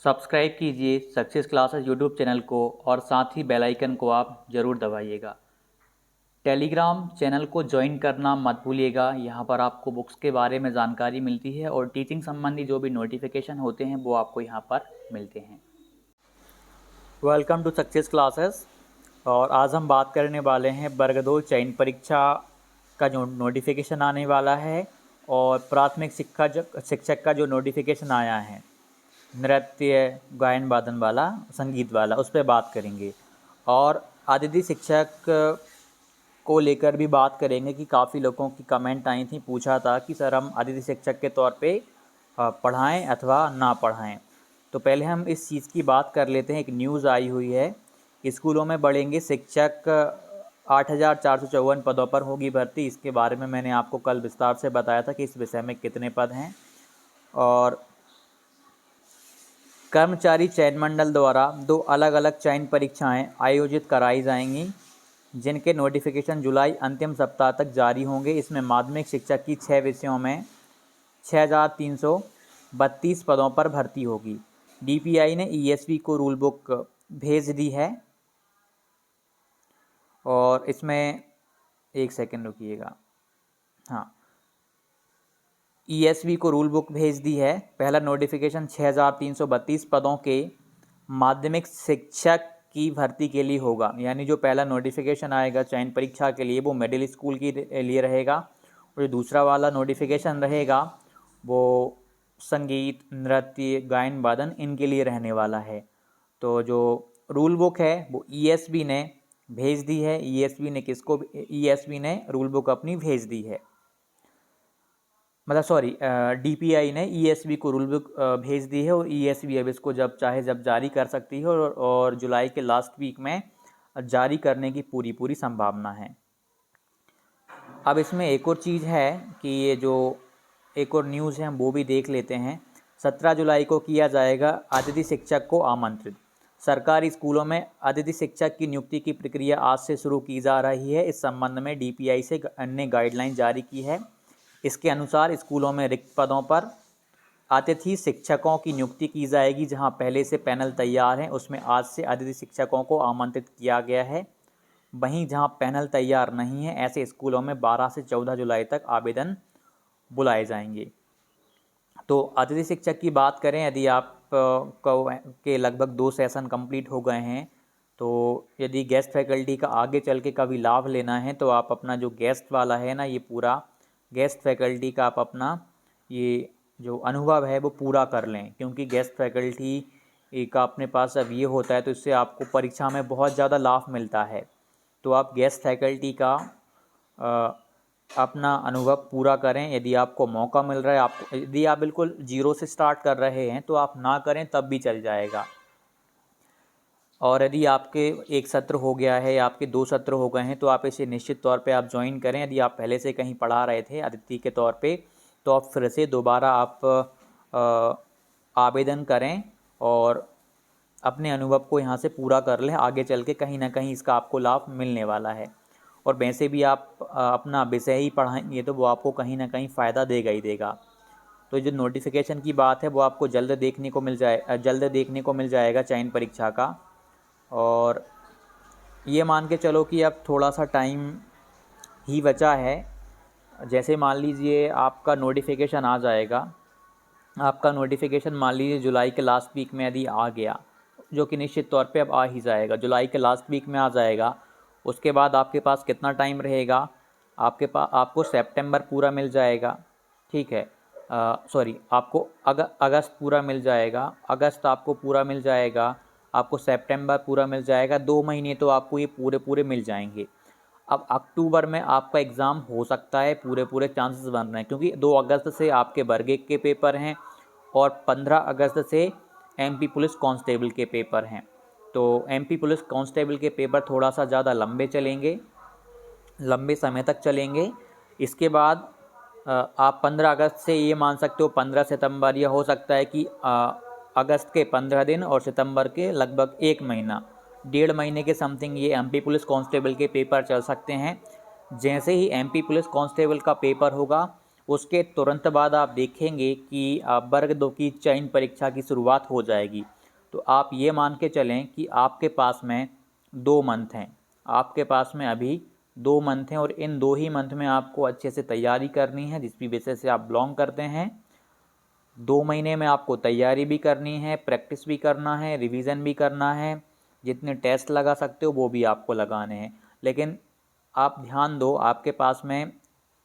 Subscribe कीजिए success classes YouTube channel को और साथ ही बेल आइकन को आप ज़रूर दबाइएगा। टेलीग्राम चैनल को ज्वाइन करना मत भूलिएगा। यहाँ पर आपको बुक्स के बारे में जानकारी मिलती है और टीचिंग संबंधी जो भी नोटिफिकेशन होते हैं वो आपको यहाँ पर मिलते हैं। Welcome to success classes. और आज हम बात करने वाले हैं वर्ग 2 चयन परीक्षा का जो नोटिफिकेशन आने वाला है और प्राथमिक शिक्षक का जो नोटिफिकेशन आया है, नृत्य गायन वादन वाला, संगीत वाला, उस पर बात करेंगे। और अतिथि शिक्षक को लेकर भी बात करेंगे कि काफ़ी लोगों की कमेंट आई थी, पूछा था कि सर हम अतिथि शिक्षक के तौर पे पढ़ाएं अथवा ना पढ़ाएं। तो पहले हम इस चीज़ की बात कर लेते हैं। एक न्यूज़ आई हुई है, स्कूलों में बढ़ेंगे शिक्षक, 8,454 पदों पर होगी भर्ती। इसके बारे में मैंने आपको कल विस्तार से बताया था कि इस विषय में कितने पद हैं। और कर्मचारी चयन मंडल द्वारा 2 अलग अलग चयन परीक्षाएं आयोजित कराई जाएंगी, जिनके नोटिफिकेशन जुलाई अंतिम सप्ताह तक जारी होंगे। इसमें माध्यमिक शिक्षक की 6 विषयों में 6,332 पदों पर भर्ती होगी। डीपीआई ने ईएसवी को रूल बुक भेज दी है और इसमें एक सेकंड रुकिएगा। हाँ, ईएसवी को रूल बुक भेज दी है। पहला नोटिफिकेशन 6,332 पदों के माध्यमिक शिक्षक की भर्ती के लिए होगा। यानी जो पहला नोटिफिकेशन आएगा चयन परीक्षा के लिए वो मिडिल स्कूल के लिए रहेगा और जो दूसरा वाला नोटिफिकेशन रहेगा वो संगीत, नृत्य, गायन वादन इनके लिए रहने वाला है। तो जो रूल बुक है वो ईएसवी ने भेज दी है। ईएसवी ने रूल बुक अपनी भेज दी है, मतलब डीपीआई ने ईएसवी को रूल बुक भेज दी है और ईएसवी अब इसको जब चाहे जब जारी कर सकती है और जुलाई के लास्ट वीक में जारी करने की पूरी संभावना है। अब इसमें एक और चीज़ है कि ये जो एक और न्यूज़ है हम वो भी देख लेते हैं। 17 जुलाई को किया जाएगा अतिथि शिक्षक को आमंत्रित। सरकारी स्कूलों में अतिथि शिक्षक की नियुक्ति की प्रक्रिया आज से शुरू की जा रही है। इस संबंध में डीपीआई ने गाइडलाइन जारी की है। इसके अनुसार स्कूलों में रिक्त पदों पर अतिथि शिक्षकों की नियुक्ति की जाएगी। जहां पहले से पैनल तैयार हैं उसमें आज से अतिथि शिक्षकों को आमंत्रित किया गया है। वहीं जहां पैनल तैयार नहीं है ऐसे स्कूलों में 12 से 14 जुलाई तक आवेदन बुलाए जाएंगे। तो अतिथि शिक्षक की बात करें, यदि आप के लगभग 2 सेशन कंप्लीट हो गए हैं तो यदि गेस्ट फैकल्टी का आगे चल के कभी लाभ लेना है तो आप अपना जो गेस्ट वाला है ना, ये पूरा गेस्ट फैकल्टी का आप अपना ये जो अनुभव है वो पूरा कर लें, क्योंकि गेस्ट फैकल्टी का अपने पास अब ये होता है तो इससे आपको परीक्षा में बहुत ज़्यादा लाभ मिलता है। तो आप गेस्ट फैकल्टी का अपना अनुभव पूरा करें। यदि आपको मौका मिल रहा है, यदि आप बिल्कुल जीरो से स्टार्ट कर रहे हैं तो आप ना करें तब भी चल जाएगा। और यदि आपके एक सत्र हो गया है या आपके 2 सत्र हो गए हैं तो आप इसे निश्चित तौर पे आप ज्वाइन करें। यदि आप पहले से कहीं पढ़ा रहे थे अतिथि के तौर पे तो आप फिर से दोबारा आप आवेदन करें और अपने अनुभव को यहाँ से पूरा कर लें। आगे चल के कहीं ना कहीं इसका आपको लाभ मिलने वाला है। और वैसे भी आप अपना विषय ही पढ़ाएंगे तो वो आपको कहीं ना कहीं फ़ायदा देगा ही देगा। तो जो नोटिफिकेशन की बात है वो आपको जल्द देखने को मिल जाएगा चयन परीक्षा का। और ये मान के चलो कि अब थोड़ा सा टाइम ही बचा है। जैसे मान लीजिए आपका नोटिफिकेशन आ जाएगा, आपका नोटिफिकेशन मान लीजिए जुलाई के लास्ट वीक में यदि आ गया, जो कि निश्चित तौर पे अब आ ही जाएगा, जुलाई के लास्ट वीक में आ जाएगा। उसके बाद आपके पास कितना टाइम रहेगा, आपको सितंबर पूरा मिल जाएगा, ठीक है, आपको अगस्त पूरा मिल जाएगा, अगस्त आपको पूरा मिल जाएगा, आपको सितंबर पूरा मिल जाएगा। 2 महीने तो आपको ये पूरे मिल जाएंगे। अब अक्टूबर में आपका एग्ज़ाम हो सकता है, पूरे चांसेस बन रहे हैं, क्योंकि 2 अगस्त से आपके वर्ग 1 के पेपर हैं और 15 अगस्त से एमपी पुलिस कांस्टेबल के पेपर हैं। तो एमपी पुलिस कांस्टेबल के पेपर थोड़ा सा ज़्यादा लंबे चलेंगे, लंबे समय तक चलेंगे। इसके बाद आप 15 अगस्त से ये मान सकते हो 15 सितंबर, या हो सकता है कि अगस्त के 15 दिन और सितंबर के लगभग 1 महीना, 1.5 महीने के समथिंग ये एमपी पुलिस कांस्टेबल के पेपर चल सकते हैं। जैसे ही एमपी पुलिस कांस्टेबल का पेपर होगा उसके तुरंत बाद आप देखेंगे कि वर्ग 2 की चयन परीक्षा की शुरुआत हो जाएगी। तो आप ये मान के चलें कि आपके पास में 2 मंथ हैं, आपके पास में अभी 2 मंथ हैं और इन 2 ही मंथ में आपको अच्छे से तैयारी करनी है जिस भी विषय से आप बिलोंग करते हैं। 2 महीने में आपको तैयारी भी करनी है, प्रैक्टिस भी करना है, रिवीजन भी करना है, जितने टेस्ट लगा सकते हो वो भी आपको लगाने हैं। लेकिन आप ध्यान दो, आपके पास में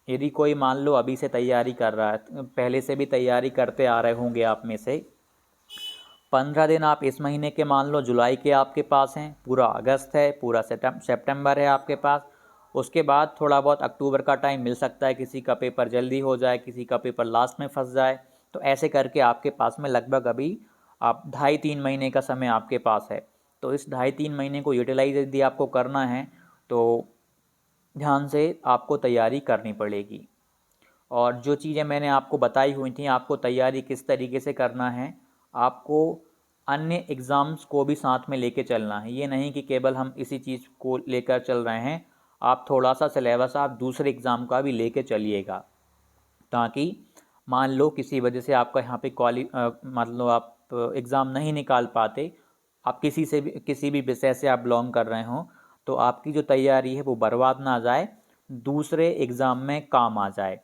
यदि कोई मान लो अभी से तैयारी कर रहा है, पहले से भी तैयारी करते आ रहे होंगे आप में से, 15 दिन आप इस महीने के मान लो जुलाई के आपके पास हैं, पूरा अगस्त है, पूरा सितंबर है आपके पास, उसके बाद थोड़ा बहुत अक्टूबर का टाइम मिल सकता है, किसी का पेपर जल्दी हो जाए, किसी का पेपर लास्ट में फंस जाए, तो ऐसे करके आपके पास में लगभग अभी आप 2.5-3 महीने का समय आपके पास है। तो इस 2.5-3 महीने को यूटिलाइज यदि आपको करना है तो ध्यान से आपको तैयारी करनी पड़ेगी। और जो चीज़ें मैंने आपको बताई हुई थी, आपको तैयारी किस तरीके से करना है, आपको अन्य एग्ज़ाम्स को भी साथ में लेके चलना है। ये नहीं कि केवल हम इसी चीज़ को लेकर चल रहे हैं, आप थोड़ा सा सिलेबस आप दूसरे एग्ज़ाम का भी लेके चलिएगा, ताकि मान लो किसी वजह से आपका यहाँ पे मान लो आप एग्ज़ाम नहीं निकाल पाते, आप किसी भी विषय से आप बिलोंग कर रहे हों, तो आपकी जो तैयारी है वो बर्बाद ना जाए, दूसरे एग्ज़ाम में काम आ जाए।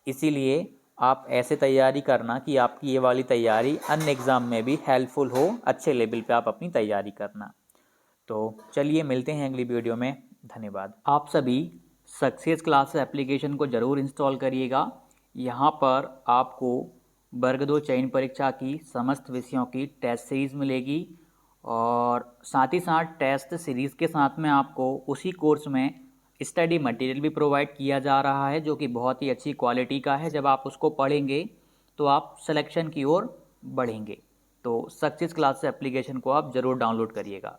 इसीलिए आप ऐसे तैयारी करना कि आपकी ये वाली तैयारी अन्य एग्ज़ाम में भी हेल्पफुल हो, अच्छे लेवल पे आप अपनी तैयारी करना। तो चलिए मिलते हैं अगली वीडियो में, धन्यवाद। आप सभी सक्सेस क्लासेस एप्लीकेशन को ज़रूर इंस्टॉल करिएगा। यहाँ पर आपको वर्ग 2 चयन परीक्षा की समस्त विषयों की टेस्ट सीरीज़ मिलेगी और साथ ही साथ टेस्ट सीरीज़ के साथ में आपको उसी कोर्स में स्टडी मटेरियल भी प्रोवाइड किया जा रहा है, जो कि बहुत ही अच्छी क्वालिटी का है। जब आप उसको पढ़ेंगे तो आप सिलेक्शन की ओर बढ़ेंगे। तो सक्सेस क्लासेस एप्लीकेशन को आप ज़रूर डाउनलोड करिएगा।